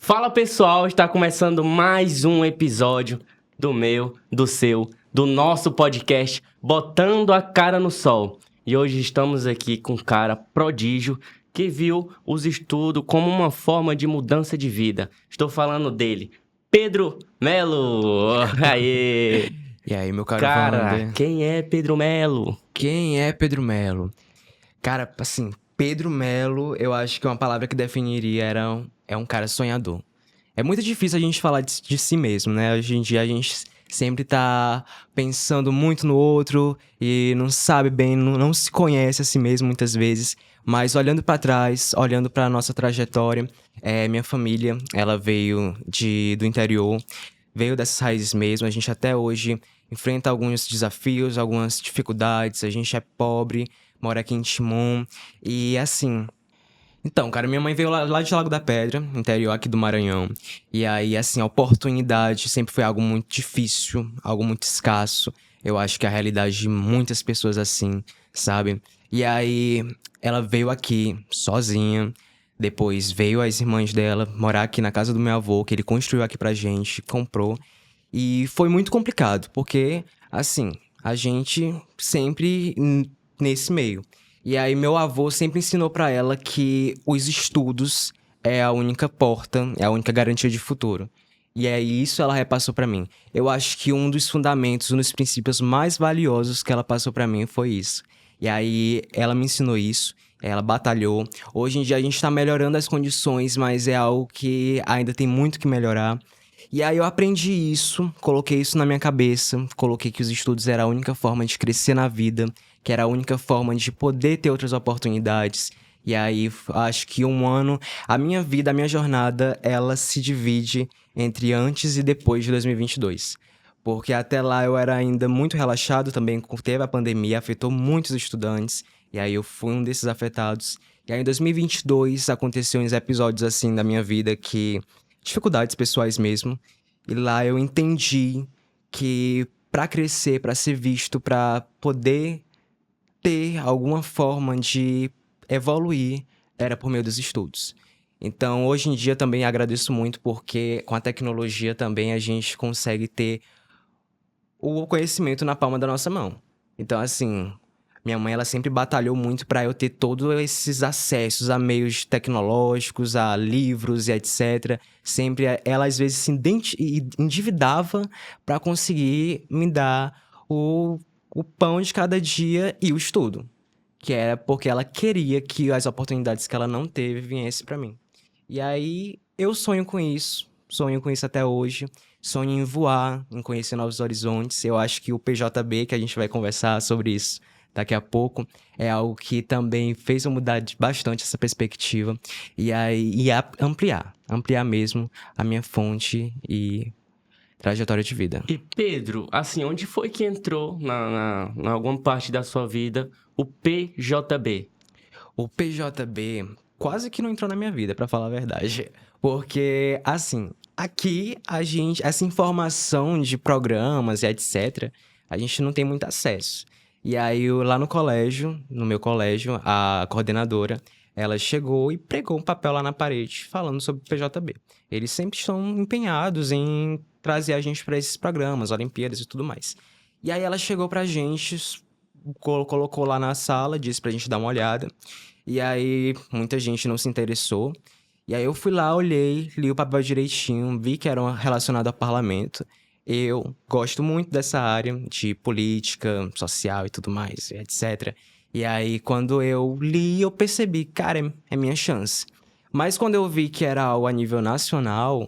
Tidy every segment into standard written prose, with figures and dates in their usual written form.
Fala pessoal, está começando mais um episódio do meu, do seu, do nosso podcast Botando a Cara no Sol. E hoje estamos aqui com um cara prodígio que viu os estudos como uma forma de mudança de vida. Estou falando dele, Pedro Melo. Aê! E aí, meu caro Cara, Wander? quem é Pedro Melo? Quem é Pedro Melo? Cara, assim, Pedro Melo, eu acho que uma palavra que definiria é um cara sonhador. É muito difícil a gente falar de si mesmo, né? Hoje em dia a gente sempre tá pensando muito no outro e não sabe bem, não se conhece a si mesmo muitas vezes. Mas olhando pra trás, olhando pra nossa trajetória, minha família, ela veio do interior, veio dessas raízes mesmo. A gente até hoje enfrenta alguns desafios, algumas dificuldades. A gente é pobre, mora aqui em Timon. E assim. Então, cara, minha mãe veio lá de Lago da Pedra, interior aqui do Maranhão. E aí, assim, a oportunidade sempre foi algo muito difícil, algo muito escasso. Eu acho que a realidade de muitas pessoas assim, sabe? E aí, ela veio aqui sozinha. Depois veio as irmãs dela morar aqui na casa do meu avô, que ele construiu aqui pra gente, comprou. E foi muito complicado, porque, assim, a gente sempre nesse meio. E aí, meu avô sempre ensinou pra ela que os estudos é a única porta, é a única garantia de futuro. E aí, isso ela repassou pra mim. Eu acho que um dos fundamentos, um dos princípios mais valiosos que ela passou pra mim foi isso. E aí, ela me ensinou isso, ela batalhou. Hoje em dia, a gente tá melhorando as condições, mas é algo que ainda tem muito que melhorar. E aí eu aprendi isso, coloquei isso na minha cabeça, coloquei que os estudos era a única forma de crescer na vida, que era a única forma de poder ter outras oportunidades. E aí acho que um ano, a minha vida, a minha jornada, ela se divide entre antes e depois de 2022. Porque até lá eu era ainda muito relaxado também, teve a pandemia, afetou muitos estudantes, e aí eu fui um desses afetados. E aí em 2022 aconteceu uns episódios assim da minha vida que dificuldades pessoais mesmo. E lá eu entendi que pra crescer, pra ser visto, pra poder ter alguma forma de evoluir, era por meio dos estudos. Então, hoje em dia também agradeço muito porque com a tecnologia também a gente consegue ter o conhecimento na palma da nossa mão. Então, assim, minha mãe ela sempre batalhou muito para eu ter todos esses acessos a meios tecnológicos, a livros e etc. Sempre ela às vezes se endividava para conseguir me dar o pão de cada dia e o estudo, que era porque ela queria que as oportunidades que ela não teve viessem para mim. E aí eu sonho com isso até hoje. Sonho em voar, em conhecer novos horizontes. Eu acho que o PJB, que a gente vai conversar sobre isso daqui a pouco, é algo que também fez eu mudar bastante essa perspectiva. E aí, ampliar mesmo a minha fonte e trajetória de vida. E Pedro, assim, onde foi que entrou na alguma parte da sua vida o PJB? O PJB quase que não entrou na minha vida, pra falar a verdade. Porque, assim, aqui a gente, essa informação de programas e etc., a gente não tem muito acesso. E aí, lá no colégio, no meu colégio, a coordenadora, ela chegou e pregou um papel lá na parede falando sobre o PJB. Eles sempre estão empenhados em trazer a gente para esses programas, Olimpíadas e tudo mais. E aí ela chegou pra gente, colocou lá na sala, disse pra gente dar uma olhada. E aí, muita gente não se interessou. E aí eu fui lá, olhei, li o papel direitinho, vi que era relacionado ao parlamento. Eu gosto muito dessa área de política, social e tudo mais, etc. E aí, quando eu li, eu percebi, cara, é minha chance. Mas quando eu vi que era algo a nível nacional,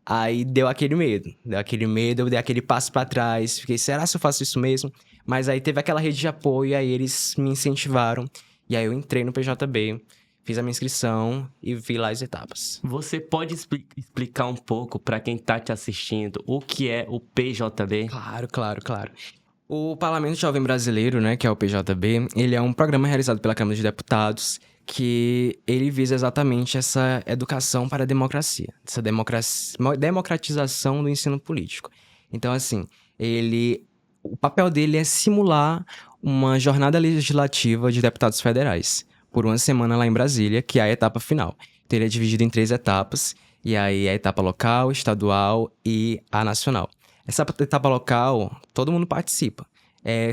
aí deu aquele medo. Eu dei aquele passo pra trás. Fiquei, será se eu faço isso mesmo? Mas aí teve aquela rede de apoio, aí eles me incentivaram. E aí eu entrei no PJB, fiz a minha inscrição e vi lá as etapas. Você pode explicar um pouco para quem tá te assistindo o que é o PJB? Claro. O Parlamento Jovem Brasileiro, né, que é o PJB, ele é um programa realizado pela Câmara de Deputados que ele visa exatamente essa educação para a democracia, essa democratização do ensino político. Então, assim, o papel dele é simular uma jornada legislativa de deputados federais por uma semana lá em Brasília, que é a etapa final. Então, ele é dividido em 3 etapas E aí a etapa local, estadual e a nacional. Essa etapa local, todo mundo participa.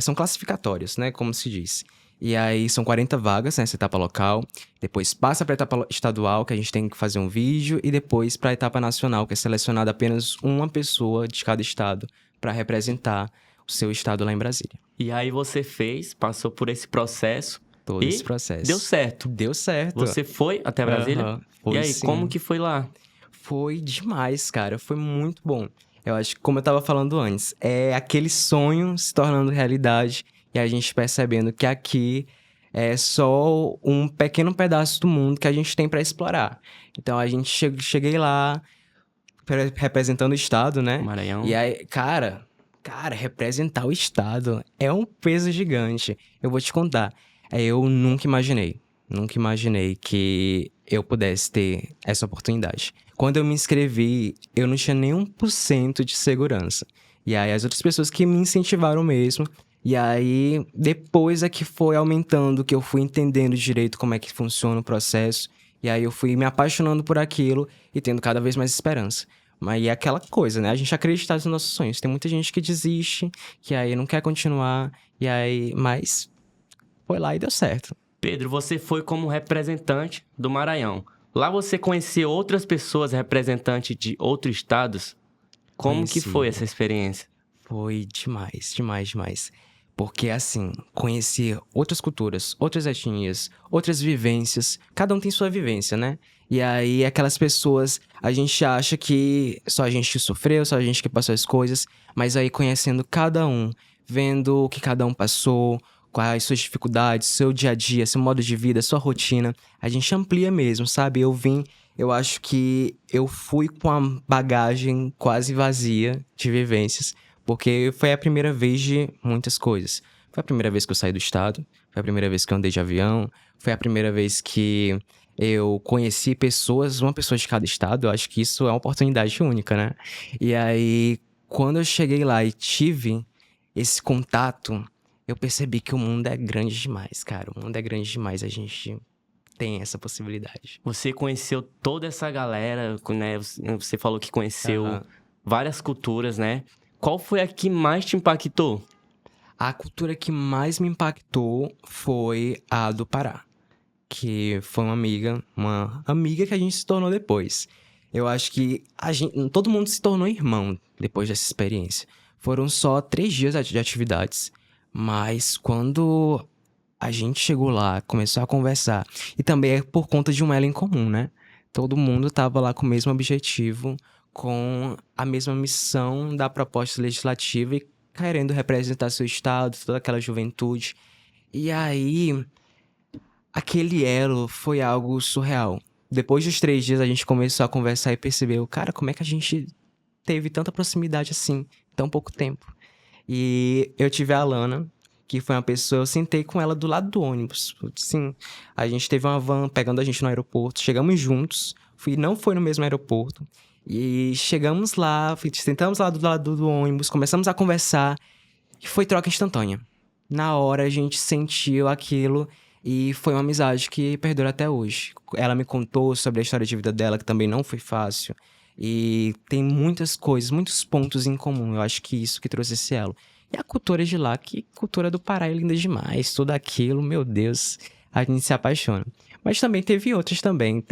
São classificatórios, né? Como se diz. E aí são 40 vagas nessa etapa local. Depois passa para a etapa estadual, que a gente tem que fazer um vídeo. E depois para a etapa nacional, que é selecionada apenas uma pessoa de cada estado para representar o seu estado lá em Brasília. E aí você passou por esse processo. Todo esse processo. Deu certo. Deu certo. Você foi até Brasília? Aham, foi, e aí, sim. como que foi lá? Foi demais, cara. Foi muito bom. Eu acho que, como eu tava falando antes, é aquele sonho se tornando realidade e a gente percebendo que aqui é só um pequeno pedaço do mundo que a gente tem pra explorar. Então, a gente cheguei lá representando o estado, né? Maranhão. E aí, cara, representar o estado é um peso gigante. Eu vou te contar. Eu nunca imaginei que eu pudesse ter essa oportunidade. Quando eu me inscrevi, eu não tinha nem 1% de segurança. E aí, as outras pessoas que me incentivaram mesmo. E aí, depois é que foi aumentando, que eu fui entendendo direito como é que funciona o processo. E aí, eu fui me apaixonando por aquilo e tendo cada vez mais esperança. Mas é aquela coisa, né? A gente acreditar nos nossos sonhos. Tem muita gente que desiste, que aí não quer continuar. E aí, mas foi lá e deu certo. Pedro, você foi como representante do Maranhão. Lá você conheceu outras pessoas representantes de outros estados? Como que foi essa experiência? Foi demais, demais, demais. Porque, assim, conhecer outras culturas, outras etnias, outras vivências. Cada um tem sua vivência, né? E aí, aquelas pessoas, a gente acha que só a gente que sofreu, só a gente que passou as coisas. Mas aí, conhecendo cada um, vendo o que cada um passou, quais suas dificuldades, seu dia a dia, seu modo de vida, sua rotina, a gente amplia mesmo, sabe? Eu acho que eu fui com a bagagem quase vazia de vivências, porque foi a primeira vez de muitas coisas. Foi a primeira vez que eu saí do estado, foi a primeira vez que eu andei de avião, foi a primeira vez que eu conheci pessoas, uma pessoa de cada estado. Eu acho que isso é uma oportunidade única, né? E aí, quando eu cheguei lá e tive esse contato, eu percebi que o mundo é grande demais, cara. O mundo é grande demais, a gente tem essa possibilidade. Você conheceu toda essa galera, né? Você falou que conheceu várias culturas, né? Qual foi a que mais te impactou? A cultura que mais me impactou foi a do Pará, que foi uma amiga que a gente se tornou depois. Eu acho que todo mundo se tornou irmão depois dessa experiência. Foram só 3 dias de atividades, mas quando a gente chegou lá, começou a conversar, e também é por conta de um elo em comum, né? Todo mundo tava lá com o mesmo objetivo, com a mesma missão da proposta legislativa e querendo representar seu estado, toda aquela juventude. E aí, aquele elo foi algo surreal. Depois dos 3 dias, a gente começou a conversar e percebeu, cara, como é que a gente teve tanta proximidade assim, em tão pouco tempo? E eu tive a Alana, que foi uma pessoa, eu sentei com ela do lado do ônibus. Sim, a gente teve uma van pegando a gente no aeroporto, chegamos juntos, não foi no mesmo aeroporto. E chegamos lá, sentamos lá do lado do ônibus, começamos a conversar e foi troca instantânea. Na hora a gente sentiu aquilo e foi uma amizade que perdura até hoje. Ela me contou sobre a história de vida dela, que também não foi fácil. E tem muitas coisas, muitos pontos em comum. Eu acho que isso que trouxe esse elo. E a cultura de lá, que cultura do Pará é linda demais. Tudo aquilo, meu Deus, a gente se apaixona. Mas também teve outras também.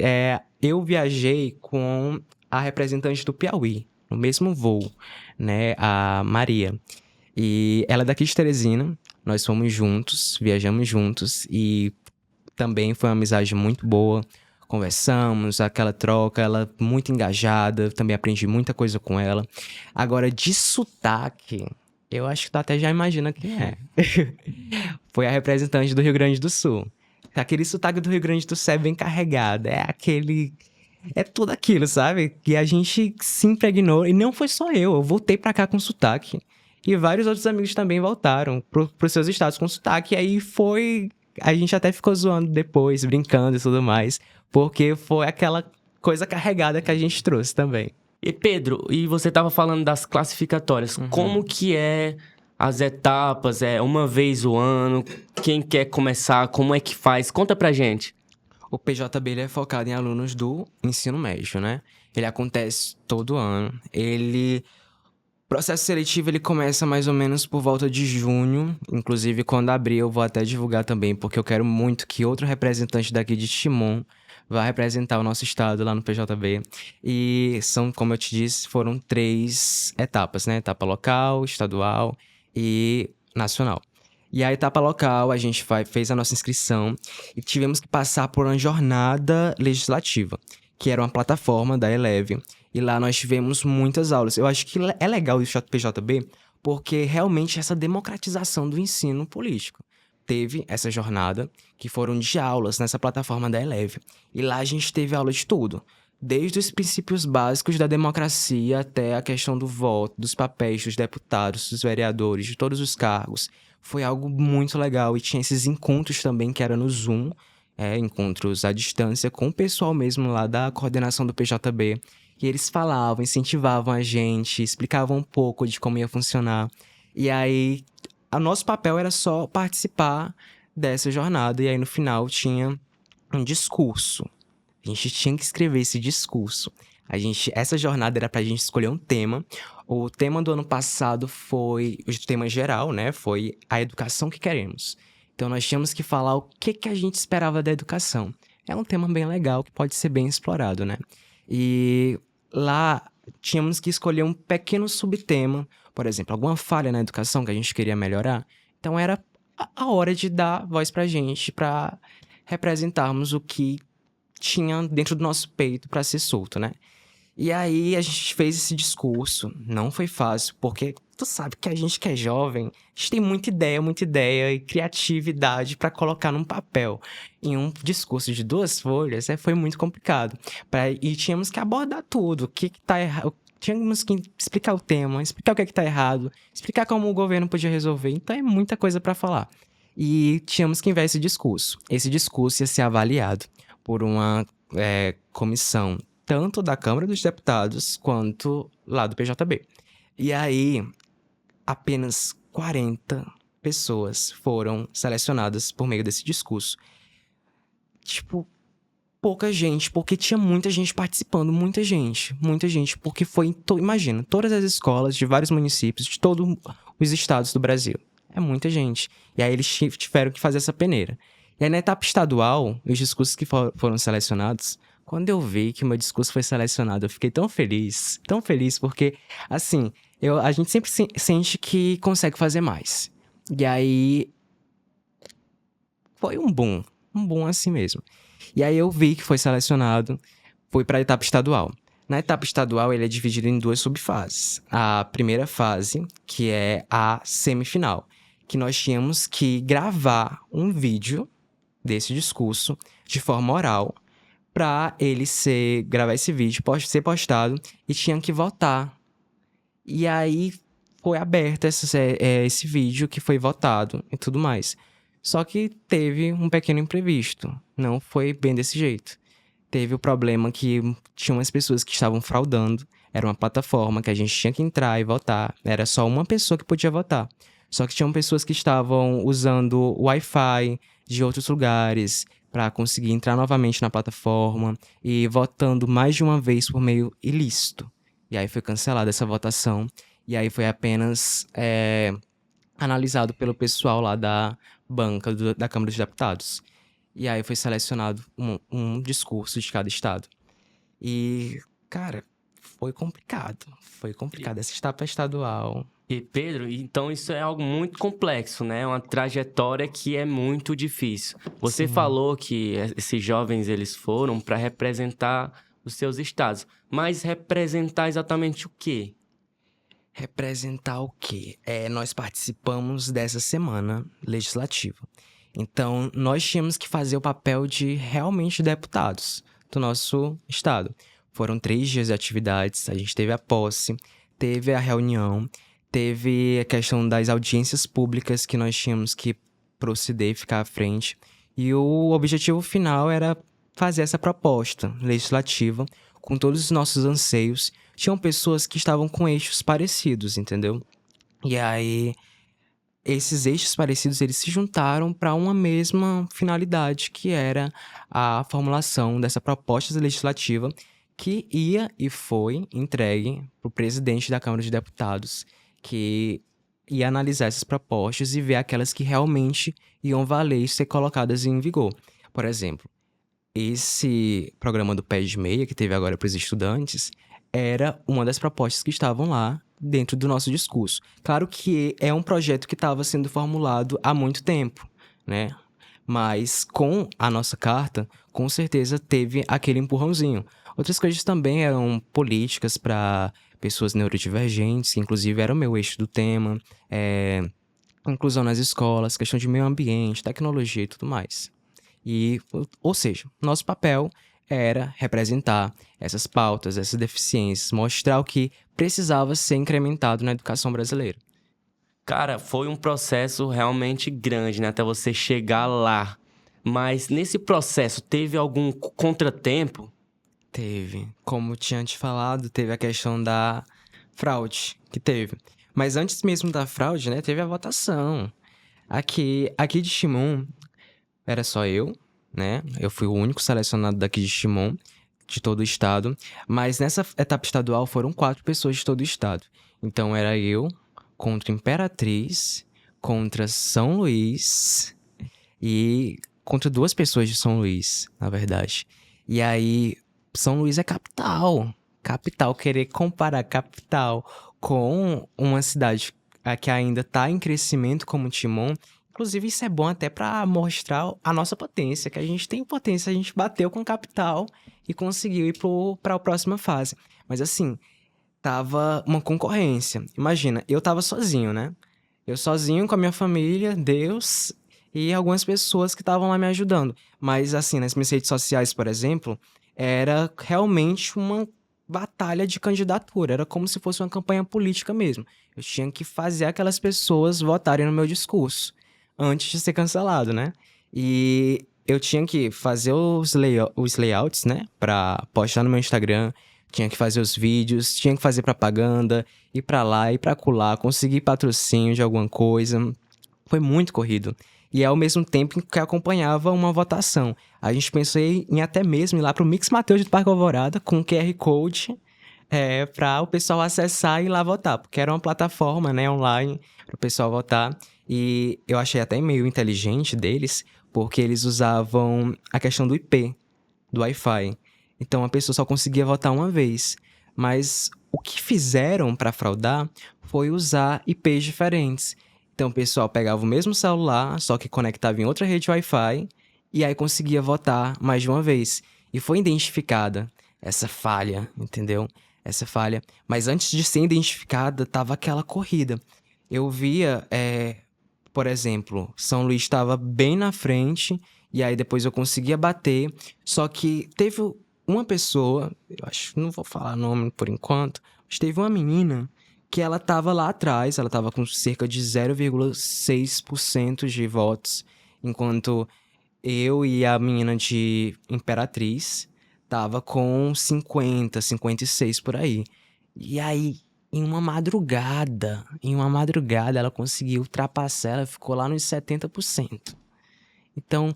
Eu viajei com a representante do Piauí, no mesmo voo, né? A Maria. E ela é daqui de Teresina. Nós fomos juntos, viajamos juntos. E também foi uma amizade muito boa. Conversamos, aquela troca, ela muito engajada. Também aprendi muita coisa com ela. Agora, de sotaque, eu acho que tu até já imagina quem é. Foi a representante do Rio Grande do Sul. Aquele sotaque do Rio Grande do Sul é bem carregado. É tudo aquilo, sabe? Que a gente se impregnou. E não foi só eu voltei pra cá com sotaque. E vários outros amigos também voltaram pros seus estados com sotaque. E aí foi... A gente até ficou zoando depois, brincando e tudo mais. Porque foi aquela coisa carregada que a gente trouxe também. E Pedro, e você tava falando das classificatórias. Como que é as etapas? É uma vez o ano? Quem quer começar? Como é que faz? Conta pra gente. O PJB ele é focado em alunos do ensino médio, né? Ele acontece todo ano. O processo seletivo ele começa mais ou menos por volta de junho. Inclusive, quando abrir, eu vou até divulgar também, porque eu quero muito que outro representante daqui de Timon vá representar o nosso estado lá no PJB. E são, como eu te disse, foram 3 etapas, né? Etapa local, estadual e nacional. E a etapa local, a gente fez a nossa inscrição e tivemos que passar por uma jornada legislativa, que era uma plataforma da Eleve. E lá nós tivemos muitas aulas. Eu acho que é legal o PJB, porque realmente essa democratização do ensino político. Teve essa jornada, que foram de aulas nessa plataforma da Eleve. E lá a gente teve aula de tudo. Desde os princípios básicos da democracia até a questão do voto, dos papéis dos deputados, dos vereadores, de todos os cargos. Foi algo muito legal e tinha esses encontros também que era no Zoom, encontros à distância com o pessoal mesmo lá da coordenação do PJB. E eles falavam, incentivavam a gente, explicavam um pouco de como ia funcionar. E aí, o nosso papel era só participar dessa jornada. E aí, no final, tinha um discurso. A gente tinha que escrever esse discurso. Essa jornada era pra gente escolher um tema. O tema do ano passado foi o tema geral, né? Foi a educação que queremos. Então, nós tínhamos que falar o que a gente esperava da educação. É um tema bem legal, que pode ser bem explorado, né? E lá tínhamos que escolher um pequeno subtema, por exemplo, alguma falha na educação que a gente queria melhorar. Então era a hora de dar voz pra gente, pra representarmos o que tinha dentro do nosso peito pra ser solto, né? E aí a gente fez esse discurso. Não foi fácil, porque tu sabe que a gente que é jovem, a gente tem muita ideia e criatividade pra colocar num papel. Em um discurso de 2 folhas, foi muito complicado. E tínhamos que abordar tudo, o que tá errado. Tínhamos que explicar o tema, explicar o que tá errado, explicar como o governo podia resolver. Então é muita coisa pra falar. E tínhamos que enviar esse discurso. Esse discurso ia ser avaliado por uma comissão tanto da Câmara dos Deputados quanto lá do PJB. E aí, apenas 40 pessoas foram selecionadas por meio desse discurso. Tipo, pouca gente, porque tinha muita gente participando, muita gente, porque foi, imagina, todas as escolas de vários municípios, de todos os estados do Brasil. É muita gente. E aí eles tiveram que fazer essa peneira. E aí na etapa estadual, os discursos que foram selecionados, quando eu vi que o meu discurso foi selecionado, eu fiquei tão feliz, porque, assim, a gente sempre sente que consegue fazer mais. E aí, foi um boom assim mesmo. E aí eu vi que foi selecionado, foi para a etapa estadual. Na etapa estadual, ele é dividido em 2 subfases. A primeira fase, que é a semifinal, que nós tínhamos que gravar um vídeo desse discurso de forma oral, pra ele gravar esse vídeo, ser postado, e tinha que votar. E aí foi aberto esse vídeo que foi votado e tudo mais. Só que teve um pequeno imprevisto. Não foi bem desse jeito. Teve o problema que tinha umas pessoas que estavam fraudando. Era uma plataforma que a gente tinha que entrar e votar. Era só uma pessoa que podia votar. Só que tinham pessoas que estavam usando Wi-Fi de outros lugares para conseguir entrar novamente na plataforma e votando mais de uma vez por meio ilícito. E aí foi cancelada essa votação. E aí foi apenas analisado pelo pessoal lá da banca da Câmara dos Deputados. E aí foi selecionado um discurso de cada estado. E, cara, foi complicado. Essa etapa estadual. E Pedro, então isso é algo muito complexo, né? Uma trajetória que é muito difícil. Você Sim. falou que esses jovens eles foram para representar os seus estados, mas representar exatamente o quê? Representar o quê? Nós participamos dessa semana legislativa. Então, nós tínhamos que fazer o papel de realmente deputados do nosso estado. Foram 3 dias de atividades, a gente teve a posse, teve a reunião, teve a questão das audiências públicas que nós tínhamos que proceder e ficar à frente. E o objetivo final era fazer essa proposta legislativa com todos os nossos anseios. Tinham pessoas que estavam com eixos parecidos, entendeu? E aí, esses eixos parecidos, eles se juntaram para uma mesma finalidade, que era a formulação dessa proposta legislativa que ia e foi entregue para o presidente da Câmara de Deputados, que ia analisar essas propostas e ver aquelas que realmente iam valer e ser colocadas em vigor. Por exemplo, esse programa do Pé de Meia, que teve agora para os estudantes, era uma das propostas que estavam lá dentro do nosso discurso. Claro que é um projeto que estava sendo formulado há muito tempo, né? Mas com a nossa carta, com certeza teve aquele empurrãozinho. Outras coisas também eram políticas para pessoas neurodivergentes, que inclusive era o meu eixo do tema, inclusão nas escolas, questão de meio ambiente, tecnologia e tudo mais. Ou seja, nosso papel era representar essas pautas, essas deficiências, mostrar o que precisava ser incrementado na educação brasileira. Cara, foi um processo realmente grande, né? Até você chegar lá. Mas nesse processo, teve algum contratempo? Teve. Como eu tinha te falado, teve a questão da fraude, que teve. Mas antes mesmo da fraude, né, teve a votação. Aqui de Timon, era só eu, né? Eu fui o único selecionado daqui de Timon, de todo o estado. Mas nessa etapa estadual foram 4 pessoas de todo o estado. Então era eu contra Imperatriz, contra São Luís e contra 2 pessoas de São Luís, na verdade. E aí, São Luís é capital. Capital, querer comparar capital com uma cidade que ainda está em crescimento como Timon. Inclusive, isso é bom até para mostrar a nossa potência, que a gente tem potência, a gente bateu com capital e conseguiu ir para a próxima fase. Mas assim, tava uma concorrência. Imagina, eu tava sozinho, né? Eu sozinho com a minha família, Deus e algumas pessoas que estavam lá me ajudando. Mas assim, nas minhas redes sociais, por exemplo, era realmente uma batalha de candidatura. Era como se fosse uma campanha política mesmo. Eu tinha que fazer aquelas pessoas votarem no meu discurso antes de ser cancelado, né? E eu tinha que fazer os layouts, né? Pra postar no meu Instagram. Tinha que fazer os vídeos, tinha que fazer propaganda, ir pra lá, ir pra colar, conseguir patrocínio de alguma coisa. Foi muito corrido. E é ao mesmo tempo que acompanhava uma votação. A gente pensou em até mesmo ir lá pro Mix Mateus do Parque Alvorada com QR Code para o pessoal acessar e ir lá votar. Porque era uma plataforma, né, online para o pessoal votar. E eu achei até meio inteligente deles, porque eles usavam a questão do IP, do Wi-Fi. Então a pessoa só conseguia votar uma vez. Mas o que fizeram para fraudar foi usar IPs diferentes. Então o pessoal pegava o mesmo celular, só que conectava em outra rede Wi-Fi, e aí conseguia votar mais de uma vez. E foi identificada essa falha, entendeu? Essa falha. Mas antes de ser identificada, tava aquela corrida. Eu via, por exemplo, São Luís estava bem na frente, e aí depois eu conseguia bater, só que teve uma pessoa, eu acho, não vou falar nome por enquanto, mas teve uma menina que ela tava lá atrás, ela tava com cerca de 0,6% de votos, enquanto eu e a menina de Imperatriz tava com 50, 56 por aí. E aí, em uma madrugada, ela conseguiu ultrapassar, ela ficou lá nos 70%. Então,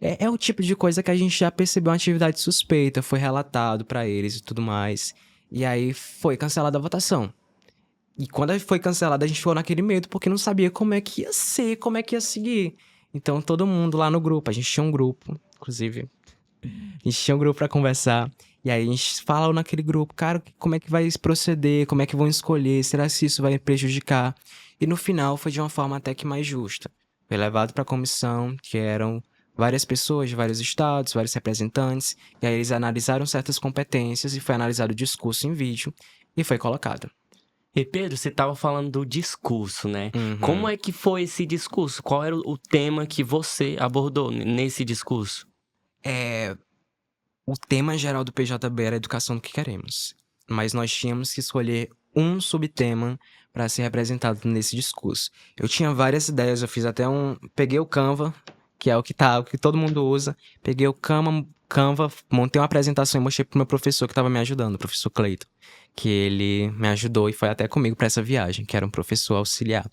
é o tipo de coisa que a gente já percebeu uma atividade suspeita, foi relatado pra eles e tudo mais. E aí foi cancelada a votação. E quando foi cancelada, a gente ficou naquele medo, porque não sabia como é que ia ser, como é que ia seguir. Então, todo mundo lá no grupo, a gente tinha um grupo, inclusive, a gente tinha um grupo pra conversar. E aí a gente falou naquele grupo, cara, como é que vai proceder, como é que vão escolher, será que isso vai prejudicar? E no final foi de uma forma até que mais justa. Foi levado pra comissão, que eram várias pessoas de vários estados, vários representantes, e aí eles analisaram certas competências e foi analisado o discurso em vídeo e foi colocado. E Pedro, você estava falando do discurso, né? Uhum. Como é que foi esse discurso? Qual era o tema que você abordou nesse discurso? O tema geral do PJB era a educação do que queremos. Mas nós tínhamos que escolher um subtema para ser representado nesse discurso. Eu tinha várias ideias, eu fiz até peguei o Canva, que é o que todo mundo usa. Peguei o Canva, montei uma apresentação e mostrei pro meu professor que estava me ajudando, o professor Cleiton, que ele me ajudou e foi até comigo para essa viagem, que era um professor auxiliar.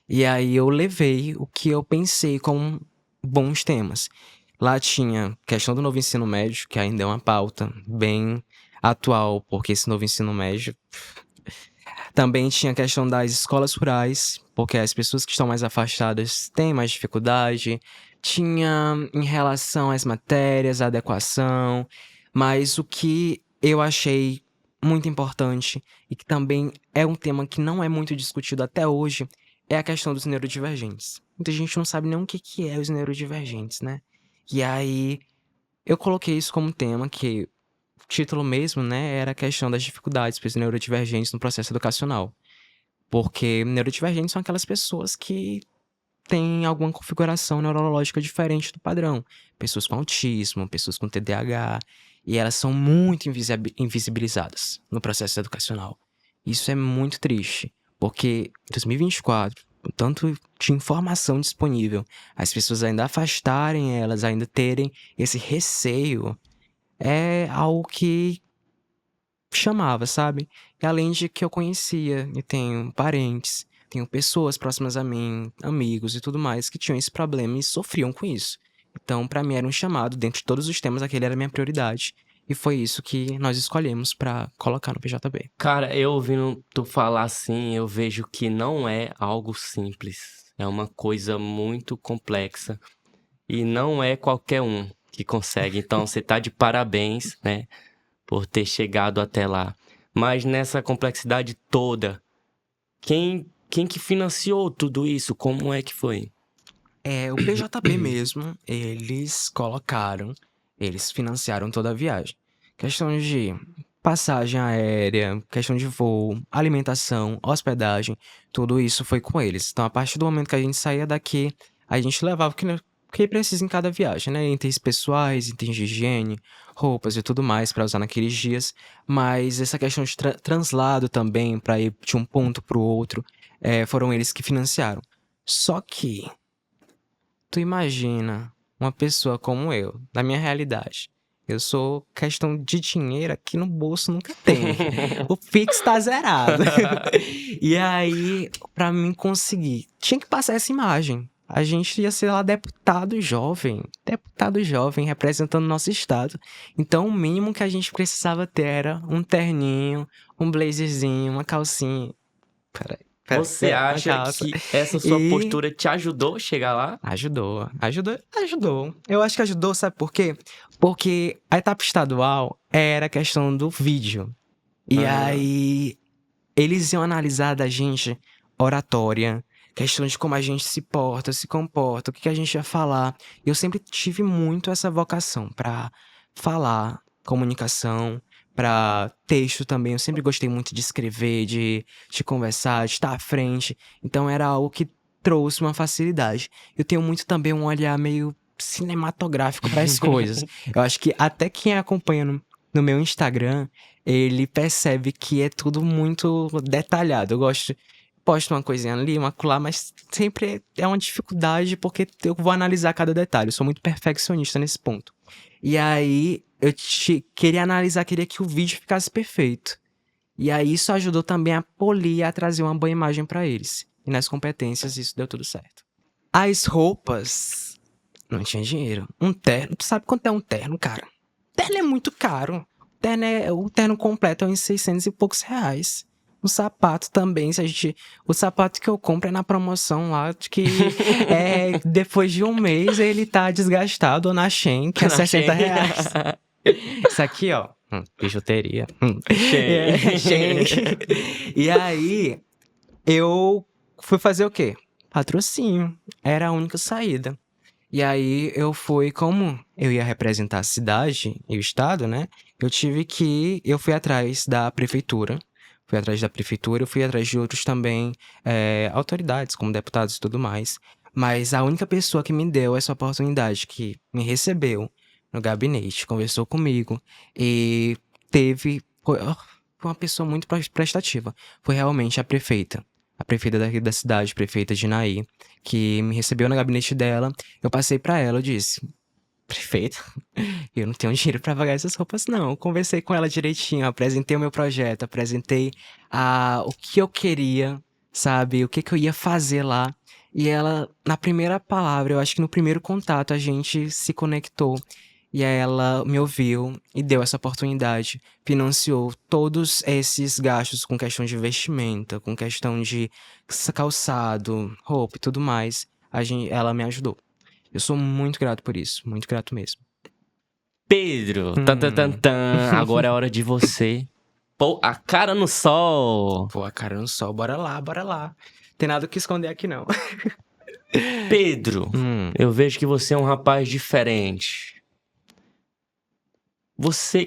E aí eu levei o que eu pensei como bons temas. Lá tinha questão do novo ensino médio, que ainda é uma pauta bem atual, porque esse novo ensino médio. Também tinha a questão das escolas rurais, porque as pessoas que estão mais afastadas têm mais dificuldade. Tinha em relação às matérias, a adequação, mas o que eu achei muito importante e que também é um tema que não é muito discutido até hoje é a questão dos neurodivergentes. Muita gente não sabe nem o que é os neurodivergentes, né? E aí eu coloquei isso como tema que o título mesmo, né, era a questão das dificuldades para os neurodivergentes no processo educacional. Porque neurodivergentes são aquelas pessoas que têm alguma configuração neurológica diferente do padrão. Pessoas com autismo, pessoas com TDAH, e elas são muito invisibilizadas no processo educacional. Isso é muito triste, porque em 2024, com tanto de informação disponível, as pessoas ainda afastarem elas, ainda terem esse receio, é algo que chamava, sabe? E além de que eu conhecia e tenho parentes, tenho pessoas próximas a mim, amigos e tudo mais que tinham esse problema e sofriam com isso. Então, pra mim era um chamado, dentro de todos os temas, aquele era a minha prioridade. E foi isso que nós escolhemos pra colocar no PJB. Cara, eu ouvindo tu falar assim, eu vejo que não é algo simples. É uma coisa muito complexa. E não é qualquer um que consegue. Então, você tá de parabéns, né, por ter chegado até lá. Mas nessa complexidade toda, quem que financiou tudo isso? Como é que foi? O PJB mesmo, eles financiaram toda a viagem. Questão de passagem aérea, questão de voo, alimentação, hospedagem, tudo isso foi com eles. Então, a partir do momento que a gente saía daqui, a gente levava o que precisa em cada viagem, né? Itens pessoais, itens de higiene, roupas e tudo mais para usar naqueles dias. Mas essa questão de translado também, para ir de um ponto para o outro, foram eles que financiaram. Só que tu imagina uma pessoa como eu, na minha realidade. Eu sou questão de dinheiro aqui no bolso nunca tem. O Pix tá zerado. E aí, pra mim conseguir, tinha que passar essa imagem. A gente ia ser lá deputado jovem representando nosso estado. Então, o mínimo que a gente precisava ter era um terninho, um blazerzinho, uma calcinha. Peraí. Você Uma acha calça. que essa sua E postura te ajudou a chegar lá? Ajudou. Eu acho que ajudou, sabe por quê? Porque a etapa estadual era a questão do vídeo. E Ah. aí, eles iam analisar da gente oratória, questão de como a gente se porta, se comporta, o que a gente ia falar. E eu sempre tive muito essa vocação pra falar, comunicação, pra texto também. Eu sempre gostei muito de escrever, de conversar, de estar à frente. Então era algo que trouxe uma facilidade. Eu tenho muito também um olhar meio cinematográfico para as coisas. Eu acho que até quem acompanha no meu Instagram, ele percebe que é tudo muito detalhado. Eu posto uma coisinha ali, uma acolá, mas sempre é uma dificuldade porque eu vou analisar cada detalhe. Eu sou muito perfeccionista nesse ponto. E aí, queria analisar, queria que o vídeo ficasse perfeito. E aí, isso ajudou também a polir, a trazer uma boa imagem pra eles. E nas competências, isso deu tudo certo. As roupas, não tinha dinheiro. Um terno, tu sabe quanto é um terno, cara? Terno é muito caro. O terno completo é uns 600 e poucos reais. O sapato também, o sapato que eu compro é na promoção lá, de que depois de um mês ele tá desgastado, ou na Shein, que é Na 60 Shein. reais. Isso aqui, ó, bijuteria. Shein. Shein. E aí, eu fui fazer o quê? Patrocínio. Era a única saída. E aí, como eu ia representar a cidade e o estado, né? Eu fui atrás da prefeitura. Eu fui atrás de outros também, autoridades, como deputados e tudo mais. Mas a única pessoa que me deu essa oportunidade, que me recebeu no gabinete, conversou comigo e foi uma pessoa muito prestativa. Foi realmente a prefeita. A prefeita daqui da cidade, prefeita de Naí, que me recebeu no gabinete dela. Eu passei pra ela, eu disse: prefeita, eu não tenho dinheiro pra pagar essas roupas, não. Eu conversei com ela direitinho, apresentei o meu projeto, apresentei o que eu queria, sabe? O que eu ia fazer lá. E ela, na primeira palavra, eu acho que no primeiro contato, a gente se conectou. E aí ela me ouviu e deu essa oportunidade. Financiou todos esses gastos com questão de vestimenta, com questão de calçado, roupa e tudo mais. Ela me ajudou. Eu sou muito grato por isso, muito grato mesmo. Pedro, tan, tan, tan, tan. Agora é hora de você pôr a cara no sol. Pô, a cara no sol, bora lá, bora lá. Tem nada o que esconder aqui, não. Pedro, eu vejo que você é um rapaz diferente.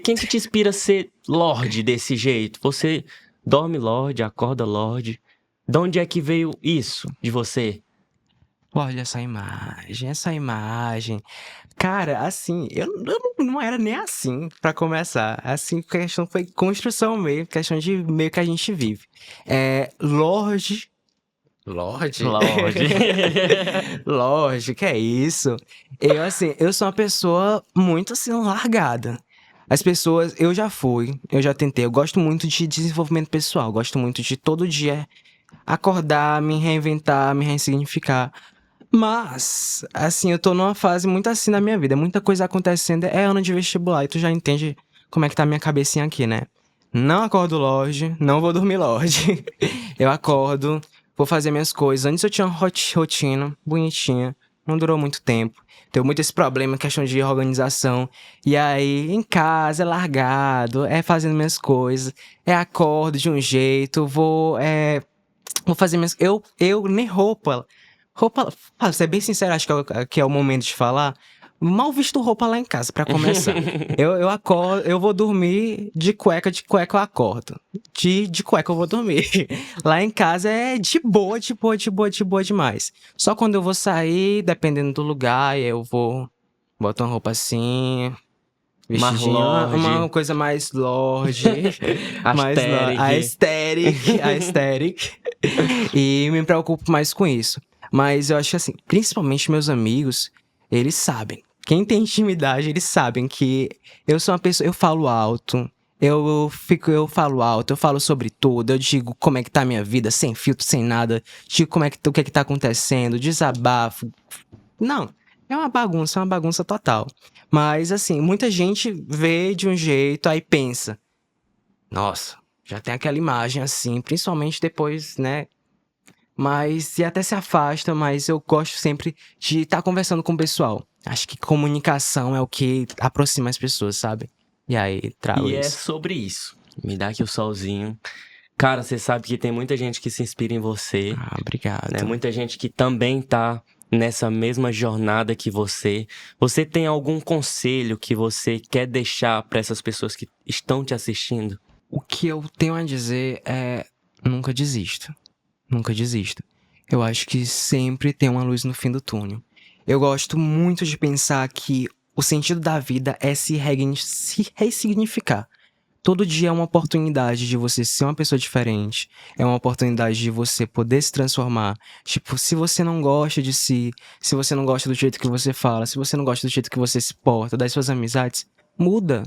Quem que te inspira a ser Lorde desse jeito? Você dorme Lorde, acorda Lorde. De onde é que veio isso de você? Olha essa imagem. Cara, assim, eu não era nem assim, pra começar. Assim, questão foi construção mesmo, questão de meio que a gente vive. Lorde? Lorde. Lorde, que é isso? Eu sou uma pessoa muito, assim, largada. As pessoas, eu já tentei, eu gosto muito de desenvolvimento pessoal, gosto muito de todo dia acordar, me reinventar, me ressignificar. Mas, assim, eu tô numa fase muito assim na minha vida. Muita coisa acontecendo. É ano de vestibular e tu já entende como é que tá a minha cabecinha aqui, né? Não acordo Lorde, não vou dormir Lorde. Eu acordo, vou fazer minhas coisas. Antes eu tinha uma rotina bonitinha, não durou muito tempo. Tenho muito esse problema, questão de organização. E aí, em casa, é largado, é fazendo minhas coisas. Acordo de um jeito, vou fazer minhas... Eu nem roupa, pra ser bem sincero, acho que é o momento de falar. Mal visto roupa lá em casa, pra começar. Eu acordo, eu vou dormir de cueca eu acordo. De cueca eu vou dormir. Lá em casa é de boa demais. Só quando eu vou sair, dependendo do lugar, eu vou botar uma roupa assim, vestidinho, uma coisa mais Lorde, aesthetic. E me preocupo mais com isso. Mas eu acho que assim, principalmente meus amigos, eles sabem. Quem tem intimidade, eles sabem que eu sou uma pessoa, eu falo alto, eu falo sobre tudo, eu digo como é que tá a minha vida, sem filtro, sem nada, digo o que é que tá acontecendo, desabafo. Não, é uma bagunça total. Mas assim, muita gente vê de um jeito, aí pensa, nossa, já tem aquela imagem assim, principalmente depois, né? E até se afasta, mas eu gosto sempre de estar conversando com o pessoal. Acho que comunicação é o que aproxima as pessoas, sabe? E aí, trago isso. E é sobre isso. Me dá aqui o solzinho. Cara, você sabe que tem muita gente que se inspira em você. Ah, obrigado. Né? Muita gente que também tá nessa mesma jornada que você. Você tem algum conselho que você quer deixar para essas pessoas que estão te assistindo? O que eu tenho a dizer é: nunca desista. Nunca desista. Eu acho que sempre tem uma luz no fim do túnel. Eu gosto muito de pensar que o sentido da vida é se ressignificar. Todo dia é uma oportunidade de você ser uma pessoa diferente. É uma oportunidade de você poder se transformar. Tipo, se você não gosta de si, se você não gosta do jeito que você fala, se você não gosta do jeito que você se porta, das suas amizades, muda.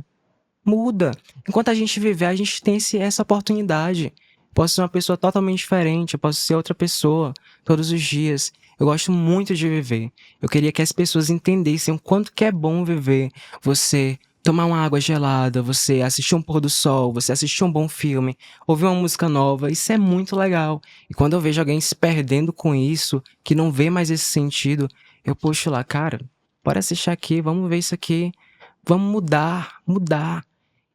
Muda. Enquanto a gente viver, a gente tem essa oportunidade. Posso ser uma pessoa totalmente diferente, eu posso ser outra pessoa todos os dias. Eu gosto muito de viver. Eu queria que as pessoas entendessem o quanto que é bom viver. Você tomar uma água gelada, você assistir um pôr do sol, você assistir um bom filme, ouvir uma música nova, isso é muito legal. E quando eu vejo alguém se perdendo com isso, que não vê mais esse sentido, eu puxo lá, cara, bora assistir aqui, vamos ver isso aqui, vamos mudar.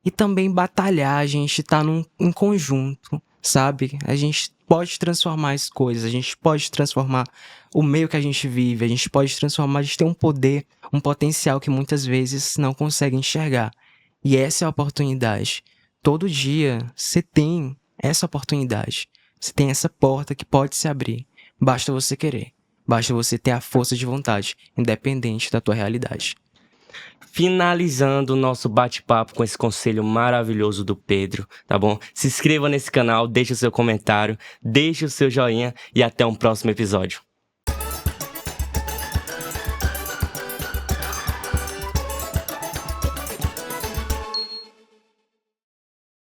E também batalhar, a gente tá em conjunto. Sabe? A gente pode transformar as coisas, a gente pode transformar o meio que a gente vive, a gente pode transformar, a gente tem um poder, um potencial que muitas vezes não consegue enxergar. E essa é a oportunidade. Todo dia você tem essa oportunidade. Você tem essa porta que pode se abrir. Basta você querer. Basta você ter a força de vontade, independente da tua realidade. Finalizando o nosso bate-papo com esse conselho maravilhoso do Pedro, tá bom? Se inscreva nesse canal, deixe o seu comentário, deixe o seu joinha e até um próximo episódio.